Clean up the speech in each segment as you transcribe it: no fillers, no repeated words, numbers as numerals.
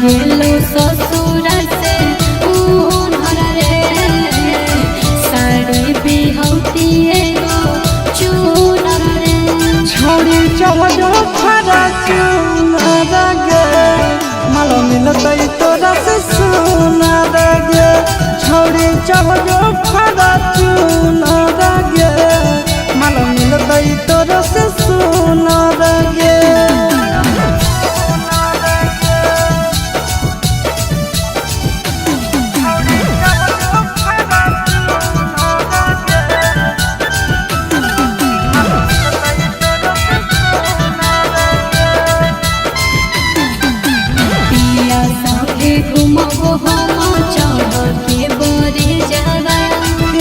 गेलो ससुर से उनहर रे साड़ी बिहौती एगो चूनर रे छोड़ी चढ़ो फरा चूनर गे मालो मिलतै तोरा से सुनर गे छोड़ी चढ़ो फरा चूनर गे मालो मिलतै तोरा से सुनर गे घुमबो हम चढ़ के बरे जावा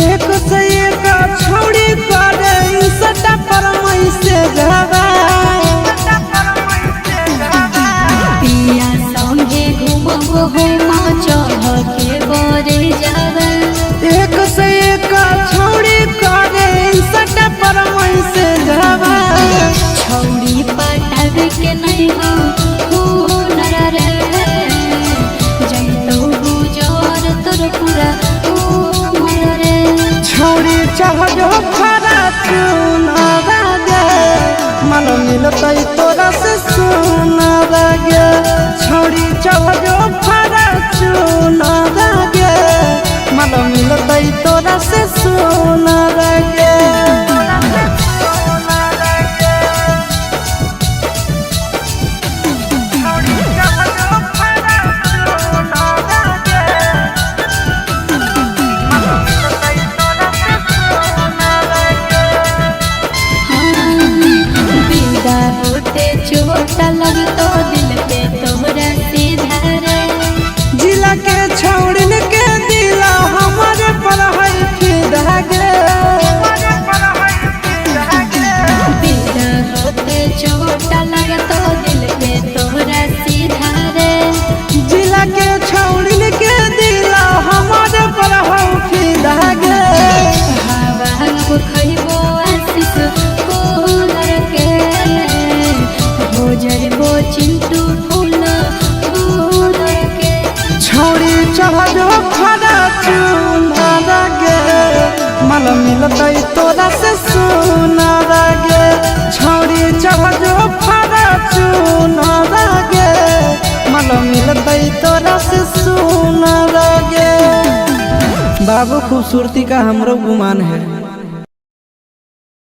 एक से एक छोड़ी करे सटा पर मई से जावा पिया संगे घुमबो हम चढ़ के बरे जावा एक से एक छोड़ी करे सटा पर मई से जावा छौड़ी पटावे के नहीं हो हुनर रे जइतो गुजर तोर पूरा उमर रे छोड़ी चढ़ो फरा चूनर गे मालो मिलतै तोरा से सुनर गे छोड़ी चढ़ो फरा चूनर गे मालो मिलतै तोरा से सुनर गे चोट लगतो दिल पे तोहरा सीधा रे जिला के छौड़न के दिला हमारे पर है फिदा गे बिना होते चोट लगतो दिल पे तोहरा सीधा रे जिला के छौड़न के दिला हमारे पर है फिदा गे हवा खइबो आशीष कोलर के हो जइबो चिंटू फूल के छौड़ी चढ़ो फरा चूनर गे माल मिलतै तोरा से सुनर गे छौड़ी चढ़ो फरा चूनर गे माल मिलतै तोरा से सुनर गे बाबू खूबसूरती का हमरो गुमान है।